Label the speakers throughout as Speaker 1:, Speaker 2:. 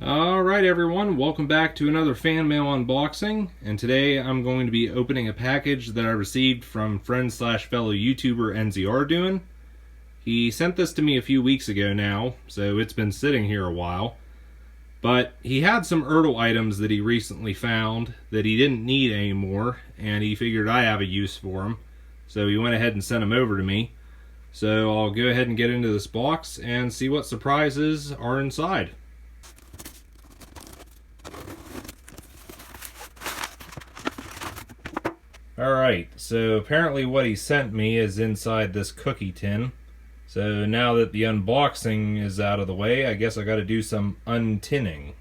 Speaker 1: Alright everyone, welcome back to another fan mail unboxing, and today I'm going to be opening a package that I received from friend slash fellow YouTuber NZR Doing. He sent this to me a few weeks ago now, so it's been sitting here a while. But he had some ERTL items that he recently found that he didn't need anymore, and he figured I have a use for them. So he went ahead and sent them over to me. So I'll go ahead and get into this box and see what surprises are inside. Alright, so apparently what he sent me is inside this cookie tin. So now that the unboxing is out of the way, I guess I gotta do some untinning.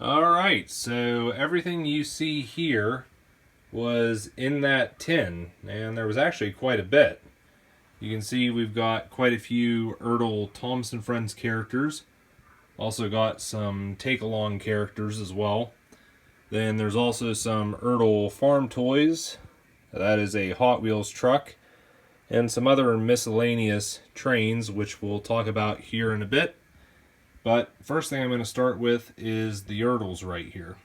Speaker 1: Alright, so everything you see here was in that tin, and there was actually quite a bit. You can see we've got quite a few ERTL Thomas Friends characters. Also got some TakeAlong characters as well. Then there's also some ERTL farm toys. That is a Hot Wheels truck. And some other miscellaneous trains, which we'll talk about here in a bit. But first thing I'm going to start with is the ERTLs right here.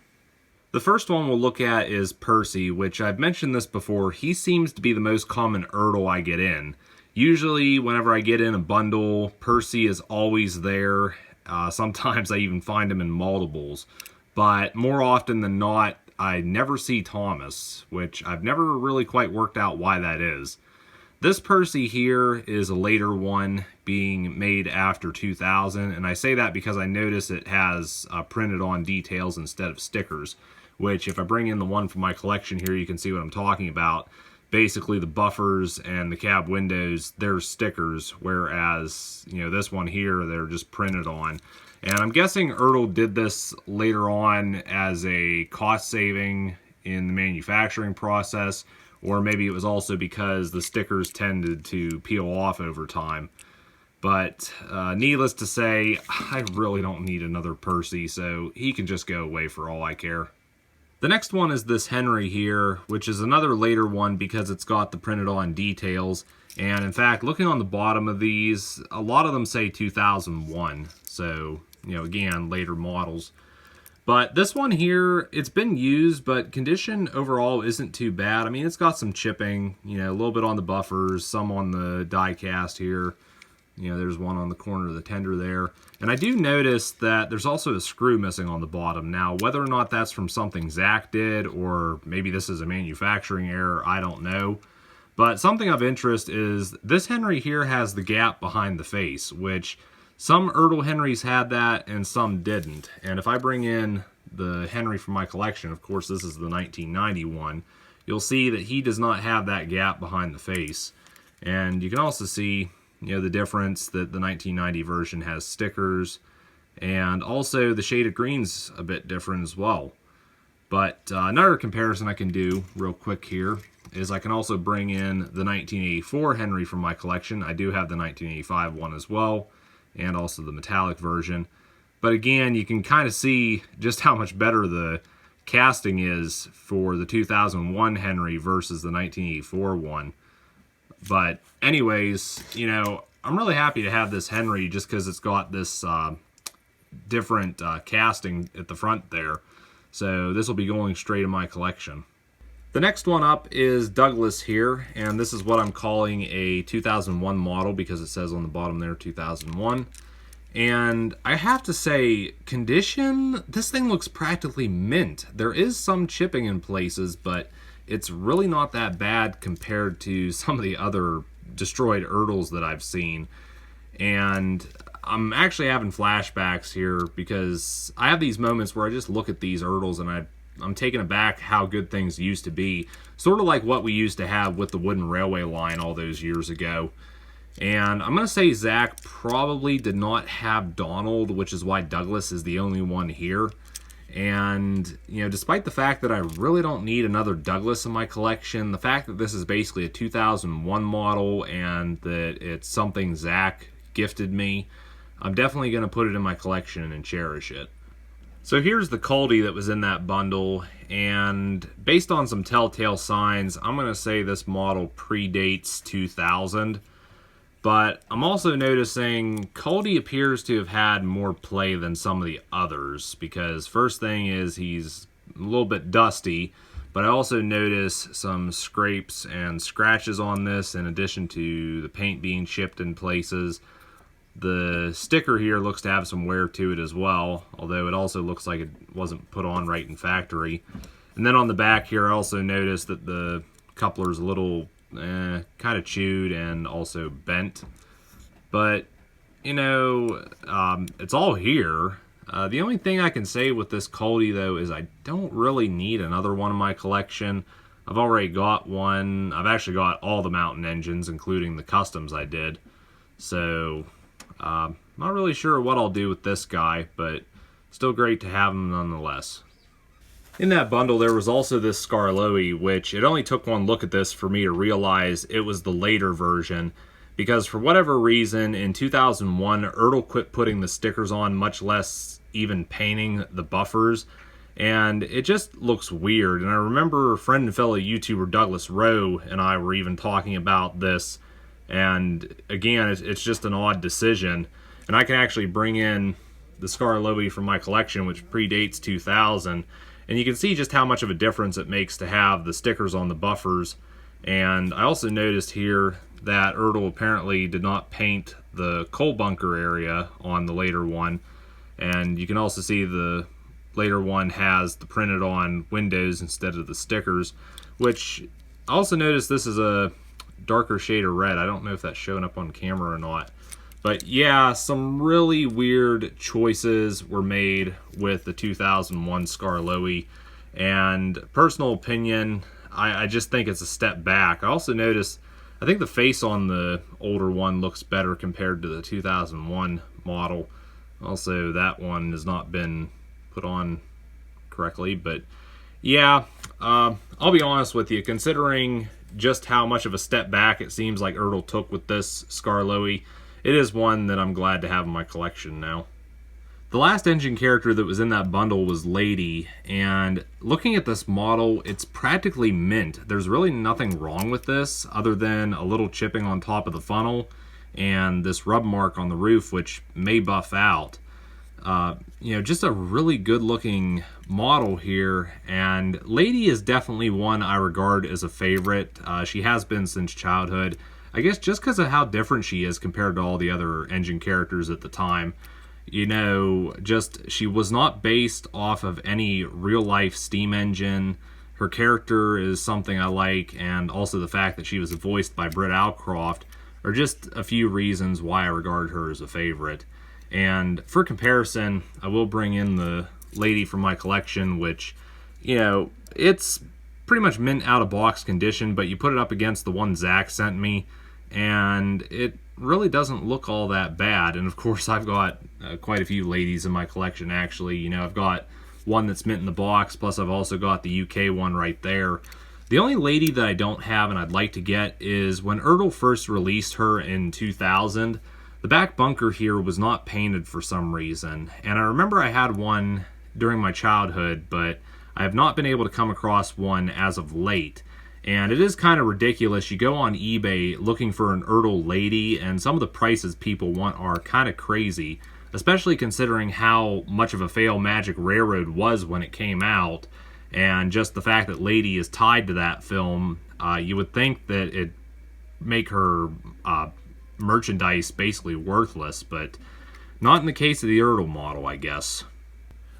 Speaker 1: The first one we'll look at is Percy, which I've mentioned this before. He seems to be the most common ERTL I get in. Usually whenever I get in a bundle, Percy is always there. Sometimes I even find him in multiples. But more often than not, I never see Thomas, which I've never really quite worked out why that is. This Percy here is a later one, being made after 2000, and I say that because I notice it has printed on details instead of stickers, which if I bring in the one from my collection here, you can see what I'm talking about. Basically the buffers and the cab windows, they're stickers, whereas, you know, this one here, they're just printed on. And I'm guessing ERTL did this later on as a cost saving in the manufacturing process, or maybe it was also because the stickers tended to peel off over time. But needless to say, I really don't need another Percy, so he can just go away for all I care. The next one is this Henry here, which is another later one because it's got the printed on details. And in fact, looking on the bottom of these, a lot of them say 2001. So, you know, again, later models. But this one here, it's been used, but condition overall isn't too bad. I mean, it's got some chipping, you know, a little bit on the buffers, some on the die-cast here. You know, there's one on the corner of the tender there. And I do notice that there's also a screw missing on the bottom. Now, whether or not that's from something Zack did, or maybe this is a manufacturing error, I don't know. But something of interest is this Henry here has the gap behind the face, which some ERTL Henrys had that and some didn't. And if I bring in the Henry from my collection, of course this is the 1991, you'll see that he does not have that gap behind the face. And you can also see, you know, the difference that the 1990 version has stickers, and also the shade of green's a bit different as well. But another comparison I can do real quick here is I can also bring in the 1984 Henry from my collection. I do have the 1985 one as well, and also the metallic version. But again, you can kind of see just how much better the casting is for the 2001 Henry versus the 1984 one. But anyways, you know, I'm really happy to have this Henry just because it's got this different casting at the front there. So this will be going straight in my collection. The next one up is Douglas here, and this is what I'm calling a 2001 model because it says on the bottom there 2001. And I have to say, condition, this thing looks practically mint. There is some chipping in places, but it's really not that bad compared to some of the other destroyed ERTLs that I've seen. And I'm actually having flashbacks here because I have these moments where I just look at these ERTLs and I'm taken aback how good things used to be. Sort of like what we used to have with the wooden railway line all those years ago. And I'm going to say Zack probably did not have Donald, which is why Douglas is the only one here. And, you know, despite the fact that I really don't need another Douglas in my collection, the fact that this is basically a 2001 model and that it's something Zack gifted me, I'm definitely going to put it in my collection and cherish it. So here's the Caldy that was in that bundle, and based on some telltale signs, I'm going to say this model predates 2000. But I'm also noticing Caldy appears to have had more play than some of the others, because first thing is he's a little bit dusty, but I also notice some scrapes and scratches on this in addition to the paint being chipped in places. The sticker here looks to have some wear to it as well, although it also looks like it wasn't put on right in factory. And then on the back here I also noticed that the coupler's a little kind of chewed and also bent, but you know, it's all here. The only thing I can say with this Caldy though is I don't really need another one in my collection. I've already got one. I've actually got all the mountain engines, including the customs I did, so not really sure what I'll do with this guy, but still great to have him nonetheless. In that bundle, there was also this Scarlo, which it only took one look at this for me to realize it was the later version, because for whatever reason, in 2001, ERTL quit putting the stickers on, much less even painting the buffers, and it just looks weird. And I remember friend and fellow YouTuber Douglas Rowe and I were even talking about this, and again, it's just an odd decision. And I can actually bring in the Scarlo from my collection, which predates 2000, and you can see just how much of a difference it makes to have the stickers on the buffers. And I also noticed here that ERTL apparently did not paint the coal bunker area on the later one. And you can also see the later one has the printed on windows instead of the stickers, which I also noticed this is a darker shade of red. I don't know if that's showing up on camera or not. But yeah, some really weird choices were made with the 2001 Scarlo, and personal opinion, I just think it's a step back. I also noticed, I think the face on the older one looks better compared to the 2001 model. Also, that one has not been put on correctly, but yeah, I'll be honest with you, considering just how much of a step back it seems like ERTL took with this Scarlo, it is one that I'm glad to have in my collection now. The last engine character that was in that bundle was Lady, and looking at this model, it's practically mint. There's really nothing wrong with this other than a little chipping on top of the funnel and this rub mark on the roof, which may buff out. You know, just a really good looking model here, and Lady is definitely one I regard as a favorite. She has been since childhood. I guess just because of how different she is compared to all the other engine characters at the time. You know, just she was not based off of any real-life steam engine. Her character is something I like, and also the fact that she was voiced by Britt Allcroft are just a few reasons why I regard her as a favorite. And for comparison, I will bring in the Lady from my collection, which, you know, it's pretty much mint out of box condition, but you put it up against the one Zack sent me, and it really doesn't look all that bad. And of course I've got quite a few Ladies in my collection actually. You know, I've got one that's mint in the box, plus I've also got the UK one right there. The only Lady that I don't have and I'd like to get is when ERTL first released her in 2000, the back bunker here was not painted for some reason. And I remember I had one during my childhood, but I have not been able to come across one as of late. And it is kind of ridiculous. You go on eBay looking for an ERTL Lady, and some of the prices people want are kind of crazy, especially considering how much of a fail Magic Railroad was when it came out, and just the fact that Lady is tied to that film. You would think that it'd make her merchandise basically worthless, but not in the case of the ERTL model, I guess.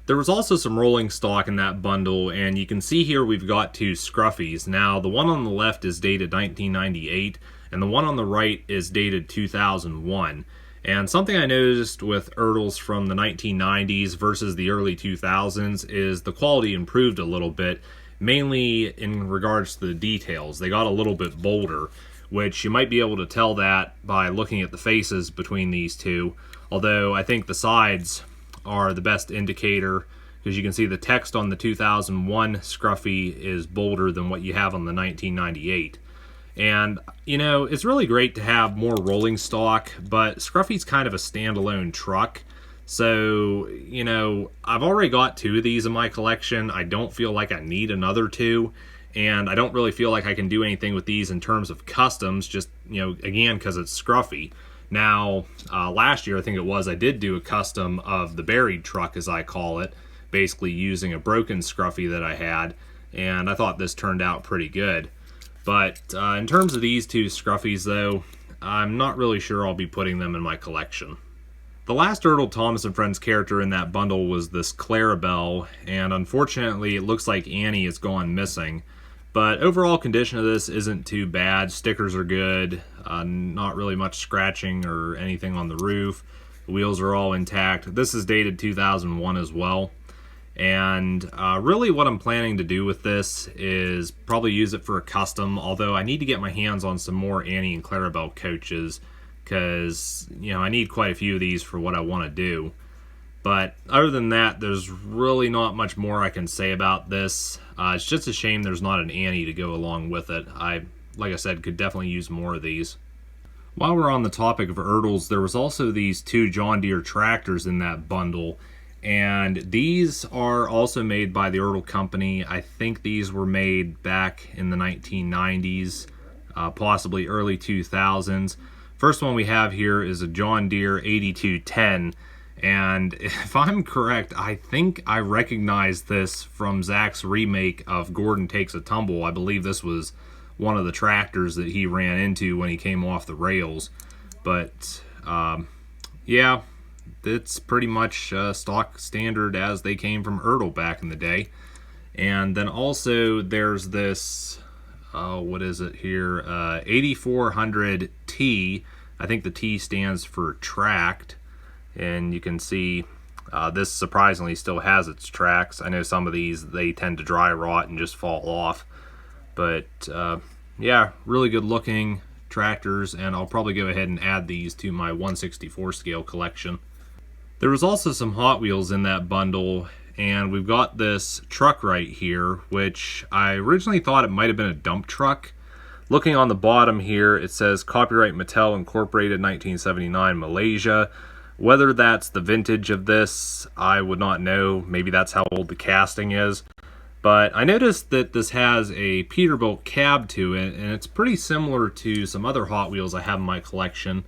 Speaker 1: There was also some rolling stock in that bundle, and you can see here we've got two Scruffies. Now, the one on the left is dated 1998, and the one on the right is dated 2001. And something I noticed with ERTLs from the 1990s versus the early 2000s is the quality improved a little bit, mainly in regards to the details. They got a little bit bolder, which you might be able to tell that by looking at the faces between these two, although I think the sides are the best indicator, because you can see the text on the 2001 Scruffy is bolder than what you have on the 1998. And, you know, it's really great to have more rolling stock, but Scruffy's kind of a standalone truck. So, you know, I've already got two of these in my collection. I don't feel like I need another two, and I don't really feel like I can do anything with these in terms of customs, just, you know, again, because it's Scruffy. Now, last year, I think it was, I did do a custom of the buried truck, as I call it, basically using a broken Scruffy that I had, and I thought this turned out pretty good. But in terms of these two Scruffies, though, I'm not really sure I'll be putting them in my collection. The last ERTL Thomas Friends character in that bundle was this Clarabelle, and unfortunately it looks like Annie has gone missing. But overall condition of this isn't too bad. Stickers are good, not really much scratching or anything on the roof. The wheels are all intact. This is dated 2001 as well. And really what I'm planning to do with this is probably use it for a custom, although I need to get my hands on some more Annie and Clarabelle coaches, because, you know, I need quite a few of these for what I want to do. But other than that, there's really not much more I can say about this. It's just a shame there's not an Annie to go along with it. Like I said, could definitely use more of these. While we're on the topic of ERTLs, there was also these two John Deere tractors in that bundle. And these are also made by the ERTL company. I think these were made back in the 1990s, possibly early 2000s. First one we have here is a John Deere 8210. And if I'm correct, I think I recognize this from Zack's remake of Gordon Takes a Tumble. I believe this was one of the tractors that he ran into when he came off the rails. But, yeah, it's pretty much stock standard as they came from ERTL back in the day. And then also there's this, what is it here, 8400T. I think the T stands for tracked. And you can see this surprisingly still has its tracks. I know some of these, they tend to dry rot and just fall off. But yeah, really good looking tractors, and I'll probably go ahead and add these to my 1/64 scale collection. There was also some Hot Wheels in that bundle, and we've got this truck right here, which I originally thought it might have been a dump truck. Looking on the bottom here, it says Copyright Mattel Incorporated 1979 Malaysia. Whether that's the vintage of this, I would not know. Maybe that's how old the casting is. But I noticed that this has a Peterbilt cab to it, and it's pretty similar to some other Hot Wheels I have in my collection,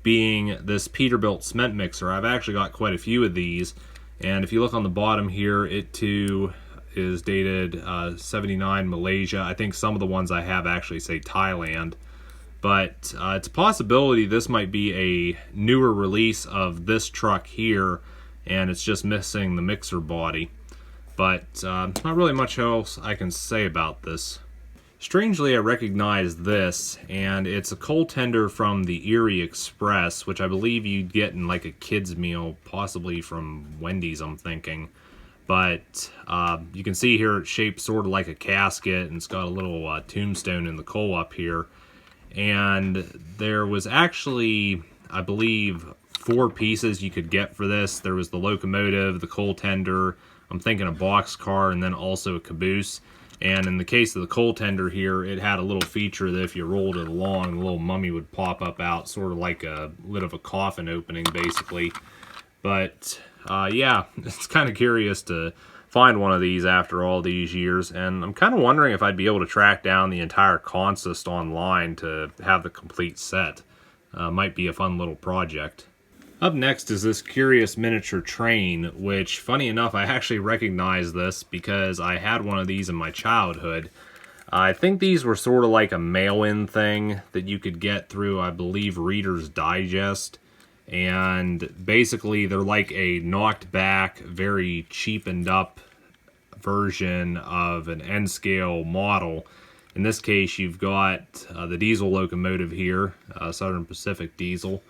Speaker 1: being this Peterbilt cement mixer. I've actually got quite a few of these, and if you look on the bottom here, it too is dated 79 Malaysia. I think some of the ones I have actually say Thailand. But it's a possibility this might be a newer release of this truck here, and it's just missing the mixer body. But not really much else I can say about this. Strangely, I recognize this, and it's a coal tender from the Erie Express, which I believe you'd get in like a kid's meal, possibly from Wendy's, I'm thinking. But you can see here it's shaped sort of like a casket, and it's got a little tombstone in the coal up here. And there was actually, I believe, 4 pieces you could get for this. There was the locomotive, the coal tender, I'm thinking a box car, and then also a caboose. And in the case of the coal tender here, it had a little feature that if you rolled it along, the little mummy would pop up out, sort of like a lid of a coffin opening, basically. But yeah, it's kind of curious to find one of these after all these years, and I'm kind of wondering if I'd be able to track down the entire consist online to have the complete set. Might be a fun little project. Up next is this curious miniature train, which, funny enough, I actually recognize this because I had one of these in my childhood. I think these were sort of like a mail-in thing that you could get through, I believe, Reader's Digest. And basically they're like a knocked back, very cheapened up version of an N-scale model. In this case, you've got the diesel locomotive here, Southern Pacific diesel,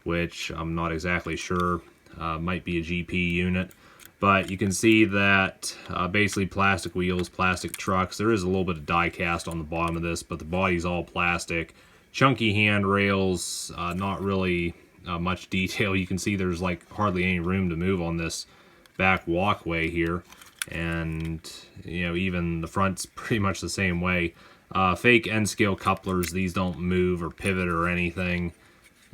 Speaker 1: which I'm not exactly sure, might be a GP unit. But you can see that basically plastic wheels, plastic trucks. There is a little bit of die cast on the bottom of this, but the body's all plastic. Chunky handrails, not really much detail. You can see there's like hardly any room to move on this back walkway here. And, you know, even the front's pretty much the same way. Fake N-scale couplers. These don't move or pivot or anything.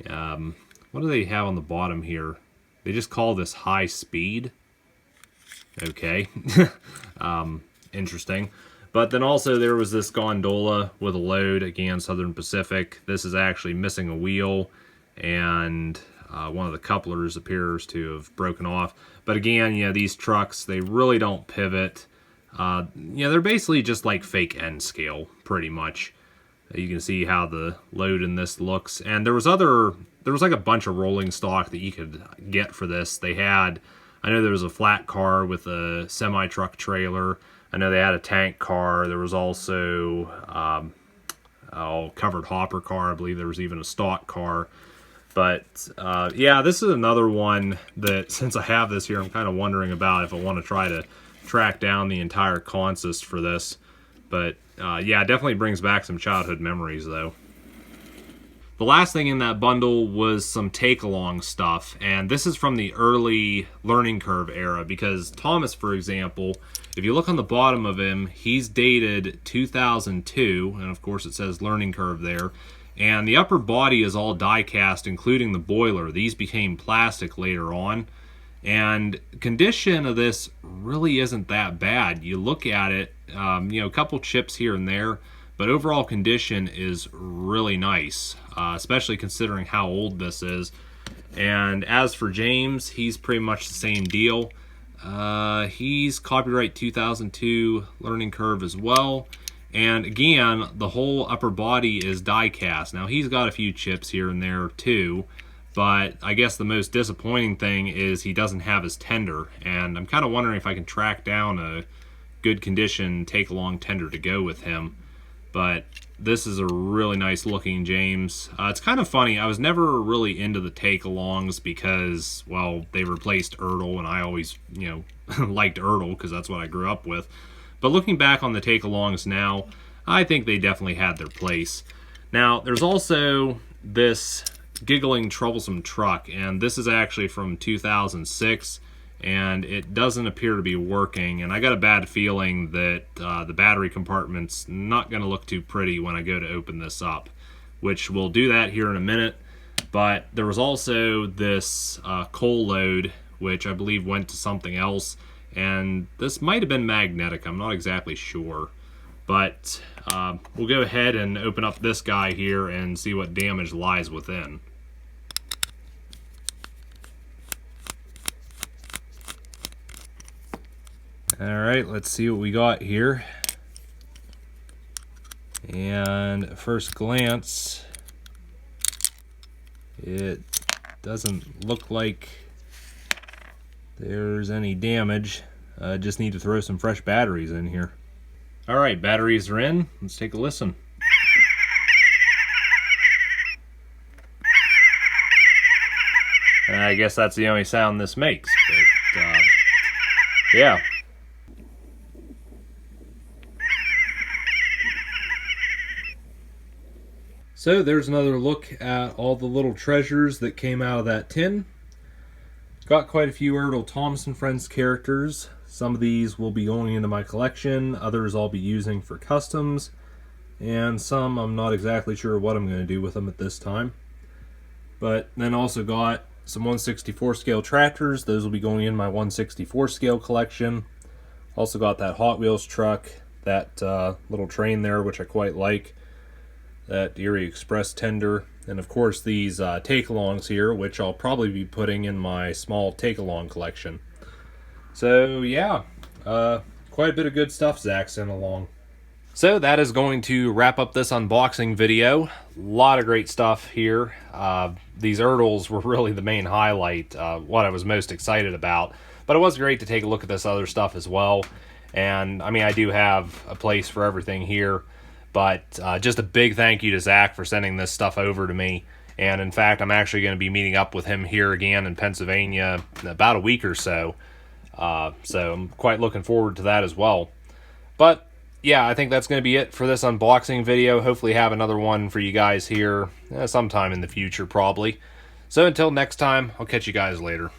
Speaker 1: What do they have on the bottom here? They just call this high speed. Okay. Interesting. But then also there was this gondola with a load, again, Southern Pacific. This is actually missing a wheel, and one of the couplers appears to have broken off. But again, you know, these trucks, they really don't pivot. You know, they're basically just like fake N-scale, pretty much. You can see how the load in this looks. And there was like a bunch of rolling stock that you could get for this. They had, I know there was a flat car with a semi-truck trailer. I know they had a tank car. There was also a covered hopper car. I believe there was even a stock car. But yeah, this is another one that, since I have this here, I'm kind of wondering about if I want to try to track down the entire consist for this. But yeah, it definitely brings back some childhood memories, though. The last thing in that bundle was some TakeAlong stuff, and this is from the early learning curve era, because Thomas, for example, if you look on the bottom of him, he's dated 2002, and of course it says learning curve there, and the upper body is all die cast, including the boiler. These became plastic later on, and condition of this really isn't that bad. You look at it, you know, a couple chips here and there, but overall condition is really nice, especially considering how old this is. And as for James, he's pretty much the same deal. He's copyright 2002 learning curve as well. And again, the whole upper body is die cast. Now, he's got a few chips here and there too, but I guess the most disappointing thing is he doesn't have his tender. And I'm kind of wondering if I can track down a good condition TakeAlong tender to go with him. But this is a really nice looking James. It's kind of funny. I was never really into the TakeAlongs because, well, they replaced ERTL, and I always, you know, liked ERTL because that's what I grew up with. But looking back on the TakeAlongs now, I think they definitely had their place. Now, there's also this giggling Troublesome Truck, and this is actually from 2006. And it doesn't appear to be working, and I got a bad feeling that the battery compartment's not going to look too pretty when I go to open this up, which we'll do that here in a minute. But there was also this coal load, which I believe went to something else, and this might have been magnetic. I'm not exactly sure, but we'll go ahead and open up this guy here and see what damage lies within. Alright, let's see what we got here. And at first glance, it doesn't look like there's any damage. Just need to throw some fresh batteries in here. Alright, batteries are in. Let's take a listen. I guess that's the only sound this makes, but yeah. So there's another look at all the little treasures that came out of that tin. Got quite a few ERTL Thomas Friends characters. Some of these will be going into my collection, others I'll be using for customs, and some I'm not exactly sure what I'm going to do with them at this time. But then also got some 1/64 scale tractors. Those will be going in my 1/64 scale collection. Also got that Hot Wheels truck, that little train there, which I quite like. That Deere Express tender, and of course these TakeAlongs here, which I'll probably be putting in my small TakeAlong collection. So yeah, quite a bit of good stuff Zack sent along. So that is going to wrap up this unboxing video. A lot of great stuff here. These ERTLs were really the main highlight, what I was most excited about. But it was great to take a look at this other stuff as well. And I mean, I do have a place for everything here. But just a big thank you to Zack for sending this stuff over to me. And in fact, I'm actually going to be meeting up with him here again in Pennsylvania in about a week or so. So I'm quite looking forward to that as well. But yeah, I think that's going to be it for this unboxing video. Hopefully have another one for you guys here sometime in the future, probably. So until next time, I'll catch you guys later.